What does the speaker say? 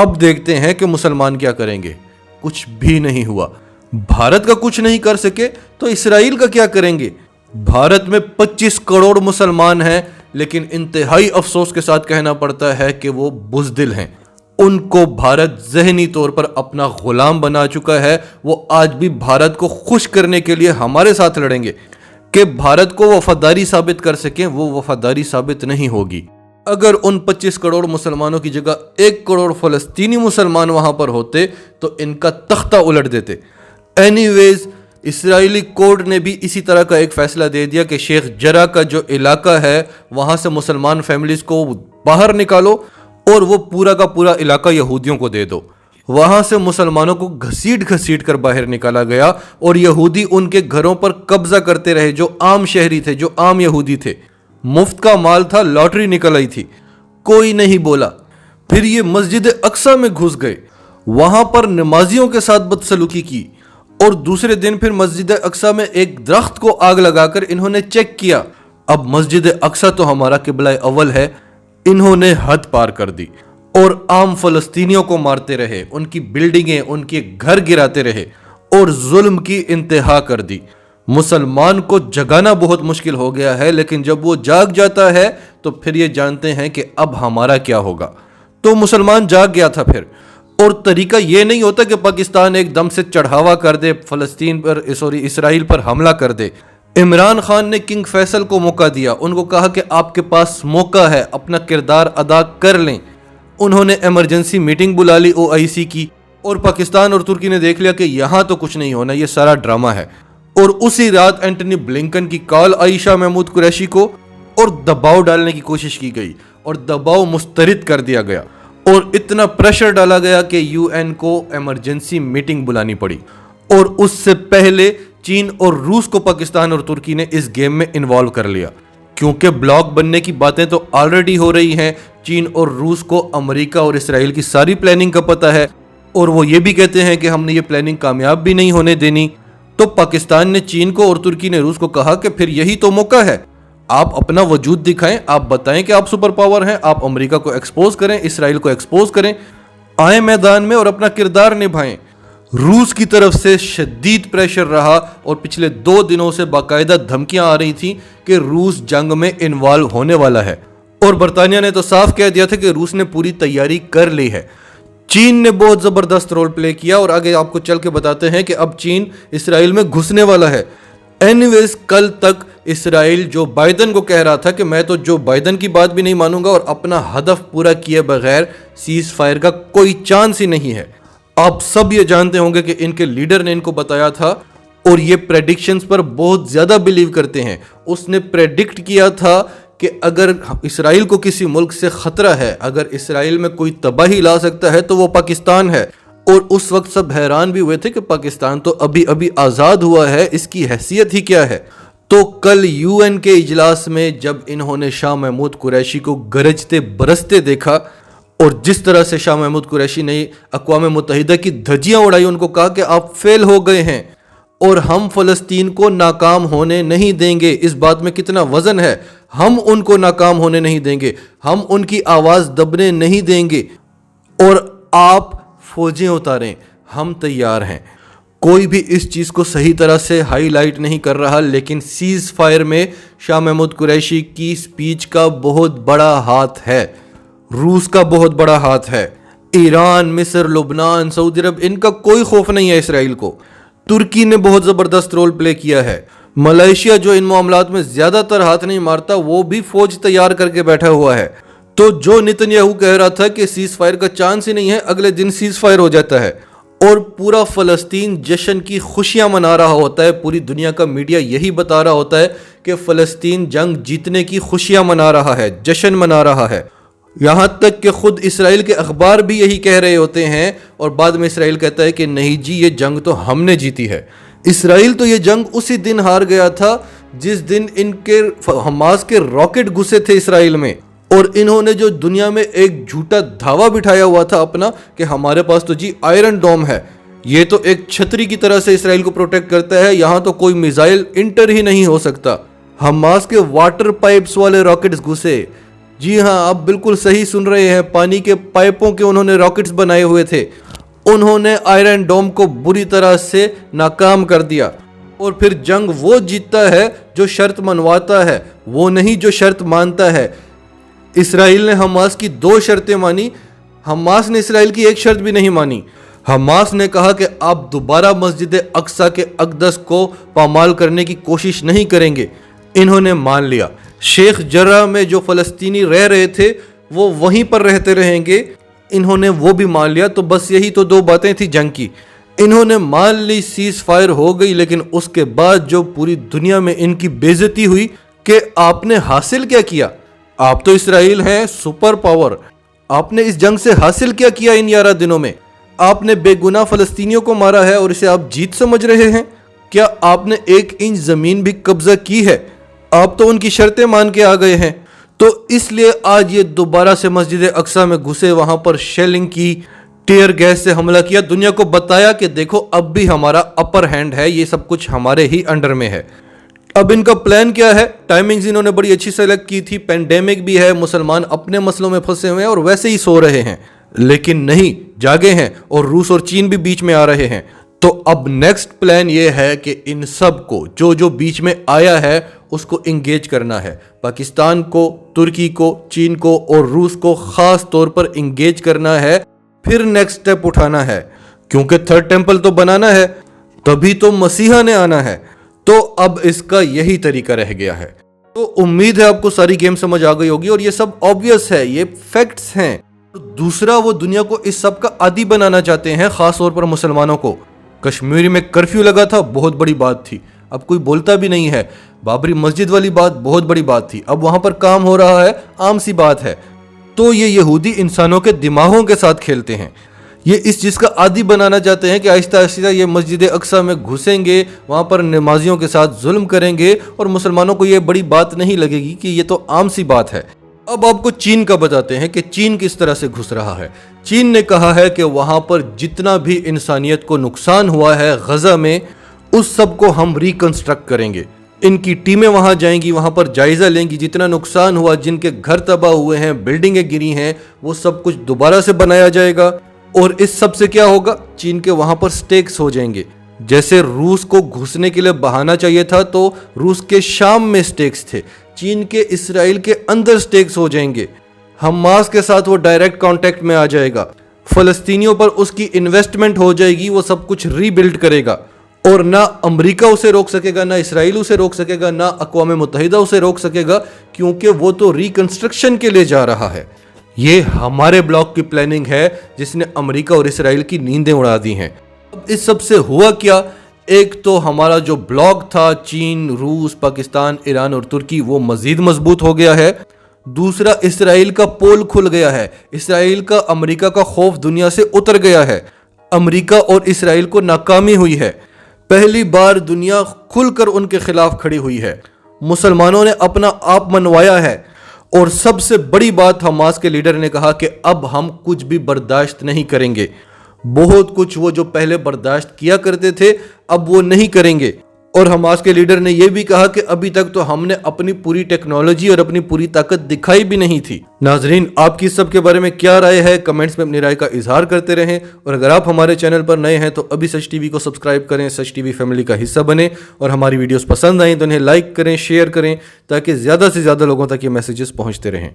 اب دیکھتے ہیں کہ مسلمان کیا کریں گے. کچھ بھی نہیں ہوا. بھارت کا کچھ نہیں کر سکے تو اسرائیل کا کیا کریں گے؟ بھارت میں 25 کروڑ مسلمان ہیں، لیکن انتہائی افسوس کے ساتھ کہنا پڑتا ہے کہ وہ بزدل ہیں. ان کو بھارت ذہنی طور پر اپنا غلام بنا چکا ہے. وہ آج بھی بھارت کو خوش کرنے کے لیے ہمارے ساتھ لڑیں گے کہ بھارت کو وفاداری ثابت کر سکیں. وہ وفاداری ثابت نہیں ہوگی. اگر ان 25 کروڑ مسلمانوں کی جگہ 1 کروڑ فلسطینی مسلمان وہاں پر ہوتے تو ان کا تختہ الٹ دیتے. اینی ویز اسرائیلی کورٹ نے بھی اسی طرح کا ایک فیصلہ دے دیا کہ شیخ جرح کا جو علاقہ ہے وہاں سے مسلمان فیملیز کو باہر نکالو اور وہ پورا کا پورا علاقہ یہودیوں کو دے دو. وہاں سے مسلمانوں کو گھسیٹ کر باہر نکالا گیا اور یہودی ان کے گھروں پر قبضہ کرتے رہے جو عام شہری تھے، جو عام یہودی تھے. مفت کا مال تھا، لاٹری نکل آئی تھی، کوئی نہیں بولا. پھر یہ مسجد اقصی میں گھس گئے، وہاں پر نمازیوں کے ساتھ بدسلوکی کی، اور دوسرے دن پھر مسجد اقصی میں ایک درخت کو آگ لگا کر انہوں نے چیک کیا. اب مسجد اقصی تو ہمارا قبلہ اول ہے. انہوں نے حد پار کر دی اور عام فلسطینیوں کو مارتے رہے، ان کی بلڈنگیں، ان کے گھر گراتے رہے اور ظلم کی انتہا کر دی. مسلمان کو جگانا بہت مشکل ہو گیا ہے، لیکن جب وہ جاگ جاتا ہے تو پھر یہ جانتے ہیں کہ اب ہمارا کیا ہوگا. تو مسلمان جاگ گیا تھا پھر. اور طریقہ یہ نہیں ہوتا کہ پاکستان ایک دم سے چڑھاوا کر دے، فلسطین پر اسرائیل پر حملہ کر دے. عمران خان نے کنگ فیصل کو موقع دیا، ان کو کہا کہ آپ کے پاس موقع ہے، اپنا کردار ادا کر لیں. انہوں نے ایمرجنسی میٹنگ بلا لی OIC کی، اور پاکستان اور ترکی نے دیکھ لیا کہ یہاں تو کچھ نہیں ہونا، یہ سارا ڈرامہ ہے. اور اسی رات اینٹنی بلنکن کی کال آئی شاہ محمود قریشی کو اور دباؤ ڈالنے کی کوشش کی گئی اور دباؤ مسترد کر دیا گیا اور اتنا پریشر ڈالا گیا کہ UN کو ایمرجنسی میٹنگ بلانی پڑی. اور اس سے پہلے چین اور روس کو پاکستان اور ترکی نے اس گیم میں انوالو کر لیا، کیونکہ بلاک بننے کی باتیں تو آلریڈی ہو رہی ہیں. چین اور روس کو امریکہ اور اسرائیل کی ساری پلاننگ کا پتہ ہے، اور وہ یہ بھی کہتے ہیں کہ ہم نے یہ پلاننگ کامیاب بھی نہیں ہونے دینی. تو پاکستان نے چین کو اور ترکی نے روس کو کہا کہ پھر یہی تو موقع ہے، آپ اپنا وجود دکھائیں، آپ بتائیں کہ آپ سپر پاور ہیں، آپ امریکہ کو ایکسپوز کریں، اسرائیل کو ایکسپوز کریں، آئیں میدان میں اور اپنا کردار نبھائیں. روس کی طرف سے شدید پریشر رہا اور پچھلے 2 دنوں سے باقاعدہ دھمکیاں آ رہی تھیں کہ روس جنگ میں انوالو ہونے والا ہے. اور برطانیہ نے تو صاف کہہ دیا تھا کہ روس نے پوری تیاری کر لی ہے. چین نے بہت زبردست رول پلے کیا، اور آگے آپ کو چل کے بتاتے ہیں کہ اب چین اسرائیل میں گھسنے والا ہے. اینیویز کل تک اسرائیل جو بائیڈن کو کہہ رہا تھا کہ میں تو جو بائیڈن کی بات بھی نہیں مانوں گا اور اپنا ہدف پورا کیے بغیر سیز فائر کا کوئی چانس ہی نہیں ہے. آپ سب یہ جانتے ہوں گے کہ ان کے لیڈر نے ان کو بتایا تھا اور یہ پریڈکشنز پر بہت زیادہ بلیو کرتے ہیں. اس نے پریڈکٹ کیا تھا کہ اگر اسرائیل کو کسی ملک سے خطرہ ہے، اگر اسرائیل میں کوئی تباہی لا سکتا ہے تو وہ پاکستان ہے. اور اس وقت سب حیران بھی ہوئے تھے کہ پاکستان تو ابھی آزاد ہوا ہے، اس کی حیثیت ہی کیا ہے. تو کل UN کے اجلاس میں جب انہوں نے شاہ محمود قریشی کو گرجتے برستے دیکھا اور جس طرح سے شاہ محمود قریشی نے اقوام متحدہ کی دھجیاں اڑائی، ان کو کہا کہ آپ فیل ہو گئے ہیں اور ہم فلسطین کو ناکام ہونے نہیں دیں گے. اس بات میں کتنا وزن ہے. ہم ان کو ناکام ہونے نہیں دیں گے، ہم ان کی آواز دبنے نہیں دیں گے، اور آپ فوجیں اتاریں، ہم تیار ہیں. کوئی بھی اس چیز کو صحیح طرح سے ہائی لائٹ نہیں کر رہا، لیکن سیز فائر میں شاہ محمود قریشی کی سپیچ کا بہت بڑا ہاتھ ہے، روس کا بہت بڑا ہاتھ ہے. ایران، مصر، لبنان، سعودی عرب، ان کا کوئی خوف نہیں ہے اسرائیل کو. ترکی نے بہت زبردست رول پلے کیا ہے. ملائیشیا جو ان معاملات میں زیادہ تر ہاتھ نہیں مارتا، وہ بھی فوج تیار کر کے بیٹھا ہوا ہے. تو جو نتنیاہو کہہ رہا تھا کہ سیز فائر کا چانس ہی نہیں ہے، اگلے دن سیز فائر ہو جاتا ہے اور پورا فلسطین جشن کی خوشیاں منا رہا ہوتا ہے. پوری دنیا کا میڈیا یہی بتا رہا ہوتا ہے کہ فلسطین جنگ جیتنے کی خوشیاں منا رہا ہے، جشن منا رہا ہے. یہاں تک کہ خود اسرائیل کے اخبار بھی یہی کہہ رہے ہوتے ہیں، اور بعد میں اسرائیل کہتا ہے کہ نہیں جی، یہ جنگ تو ہم نے جیتی ہے. اسرائیل تو یہ جنگ اسی دن ہار گیا تھا جس دن ان کے حماس کے راکٹ گھسے تھے اسرائیل میں، اور انہوں نے جو دنیا میں ایک جھوٹا دھاوا بٹھایا ہوا تھا اپنا کہ ہمارے پاس تو جی آئرن ڈوم ہے، یہ تو ایک چھتری کی طرح سے اسرائیل کو پروٹیکٹ کرتا ہے، یہاں تو کوئی میزائل انٹر ہی نہیں ہو سکتا. حماس کے واٹر پائپس والے راکٹس گھسے، جی ہاں، آپ بالکل صحیح سن رہے ہیں، پانی کے پائپوں کے انہوں نے راکٹس بنائے ہوئے تھے، انہوں نے آئرن ڈوم کو بری طرح سے ناکام کر دیا، اور پھر جنگ وہ جیتتا ہے جو شرط منواتا ہے، وہ نہیں جو شرط مانتا ہے۔ اسرائیل نے حماس کی 2 شرطیں مانی، حماس نے اسرائیل کی 1 شرط بھی نہیں مانی۔ حماس نے کہا کہ آپ دوبارہ مسجد اقصی کے اقدس کو پامال کرنے کی کوشش نہیں کریں گے، انہوں نے مان لیا۔ شیخ جرہ میں جو فلسطینی رہ رہے تھے وہ وہیں پر رہتے رہیں گے، انہوں نے وہ بھی مان لیا۔ تو بس یہی تو 2 باتیں تھی جنگ کی، انہوں نے مان لی، سیز فائر ہو گئی، لیکن اس کے بعد جو پوری دنیا میں ان کی بے عزتی ہوئی کہ آپ نے حاصل کیا کیا؟ آپ تو اسرائیل ہیں سپر پاور، آپ نے اس جنگ سے حاصل کیا کیا ان 11 دنوں میں؟ آپ نے بے گناہ فلسطینیوں کو مارا ہے اور اسے آپ جیت سمجھ رہے ہیں؟ کیا آپ نے 1 انچ زمین بھی قبضہ کی ہے؟ آپ تو ان کی شرطیں مان کے آ گئے ہیں۔ تو اس لیے آج یہ دوبارہ سے مسجد اقصی میں گھسے، وہاں پر شیلنگ کی، ٹیئر گیس سے حملہ کیا، دنیا کو بتایا کہ دیکھو اب بھی ہمارا اپر ہینڈ ہے، یہ سب کچھ ہمارے ہی انڈر میں ہے۔ اب ان کا پلان کیا ہے؟ ٹائمنگز انہوں نے بڑی اچھی سیلیکٹ کی تھی، پینڈیمک بھی ہے، مسلمان اپنے مسئلوں میں پھنسے ہوئے ہیں اور ویسے ہی سو رہے ہیں، لیکن نہیں، جاگے ہیں، اور روس اور چین بھی بیچ میں آ رہے ہیں۔ تو اب نیکسٹ پلان یہ ہے کہ ان سب کو جو بیچ میں آیا ہے اس کو انگیج کرنا ہے، پاکستان کو، ترکی کو، چین کو اور روس کو خاص طور پر انگیج کرنا ہے، پھر نیکسٹ سٹیپ اٹھانا ہے، کیونکہ 3rd ٹیمپل تو بنانا ہے، تبھی تو مسیحا نے آنا ہے۔ تو اب اس کا یہی طریقہ رہ گیا ہے۔ تو امید ہے آپ کو ساری گیم سمجھ آ گئی ہوگی، اور یہ سب آبویس ہے، یہ فیکٹس ہیں۔ دوسرا، وہ دنیا کو اس سب کا عادی بنانا چاہتے ہیں، خاص طور پر مسلمانوں کو۔ کشمیر میں کرفیو لگا تھا، بہت بڑی بات تھی، اب کوئی بولتا بھی نہیں ہے۔ بابری مسجد والی بات بہت بڑی بات تھی، اب وہاں پر کام ہو رہا ہے، عام سی بات ہے۔ تو یہ یہودی انسانوں کے دماغوں کے ساتھ کھیلتے ہیں، یہ اس چیز کا عادی بنانا چاہتے ہیں کہ آہستہ آہستہ یہ مسجد اقصی میں گھسیں گے، وہاں پر نمازیوں کے ساتھ ظلم کریں گے، اور مسلمانوں کو یہ بڑی بات نہیں لگے گی کہ یہ تو عام سی بات ہے۔ اب آپ کو چین کا بتاتے ہیں کہ چین کس طرح سے گھس رہا ہے۔ چین نے کہا ہے کہ وہاں پر جتنا بھی انسانیت کو نقصان ہوا ہے غزہ میں، اس سب کو ہم ریکنسٹرکٹ کریں گے۔ ان کی ٹیمیں وہاں جائیں گی، وہاں پر جائزہ لیں گی، جتنا نقصان ہوا، جن کے گھر تباہ ہوئے ہیں، بلڈنگیں گری ہیں، وہ سب کچھ دوبارہ سے بنایا جائے گا۔ اور اس سب سے کیا ہوگا؟ چین کے وہاں پر سٹیکس ہو جائیں گے۔ جیسے روس کو گھسنے کے لیے بہانہ چاہیے تھا، تو روس کے شام میں سٹیکس تھے، چین کے اسرائیل کے اندر سٹیکس ہو جائیں گے۔ حماس کے ساتھ وہ ڈائریکٹ کانٹیکٹ میں آ جائے گا، فلسطینیوں پر اس کی انویسٹمنٹ ہو جائے گی، وہ سب کچھ ری بلڈ کرے گا، اور نہ امریکہ اسے روک سکے گا، نہ اسرائیل اسے روک سکے گا، نہ اقوام متحدہ اسے روک سکے گا، کیونکہ وہ تو ریکنسٹرکشن کے لیے جا رہا ہے۔ یہ ہمارے بلاک کی پلاننگ ہے جس نے امریکہ اور اسرائیل کی نیندیں اڑا دی ہیں۔ اب اس سب سے ہوا کیا؟ ایک تو ہمارا جو بلاک تھا، چین، روس، پاکستان، ایران اور ترکی، وہ مزید مضبوط ہو گیا ہے۔ دوسرا، اسرائیل کا پول کھل گیا ہے، اسرائیل کا امریکہ کا خوف دنیا سے اتر گیا ہے، امریکہ اور اسرائیل کو ناکامی ہوئی ہے، پہلی بار دنیا کھل کر ان کے خلاف کھڑی ہوئی ہے، مسلمانوں نے اپنا آپ منوایا ہے، اور سب سے بڑی بات، حماس کے لیڈر نے کہا کہ اب ہم کچھ بھی برداشت نہیں کریں گے، بہت کچھ وہ جو پہلے برداشت کیا کرتے تھے اب وہ نہیں کریں گے۔ اور حماس کے لیڈر نے یہ بھی کہا کہ ابھی تک تو ہم نے اپنی پوری ٹیکنالوجی اور اپنی پوری طاقت دکھائی بھی نہیں تھی۔ ناظرین، آپ کی سب کے بارے میں کیا رائے ہے؟ کمنٹس میں اپنی رائے کا اظہار کرتے رہیں، اور اگر آپ ہمارے چینل پر نئے ہیں تو ابھی سچ ٹی وی کو سبسکرائب کریں، سچ ٹی وی فیملی کا حصہ بنیں، اور ہماری ویڈیوز پسند آئیں تو انہیں لائک کریں، شیئر کریں، تاکہ زیادہ سے زیادہ لوگوں تک یہ میسیجز پہنچتے رہیں۔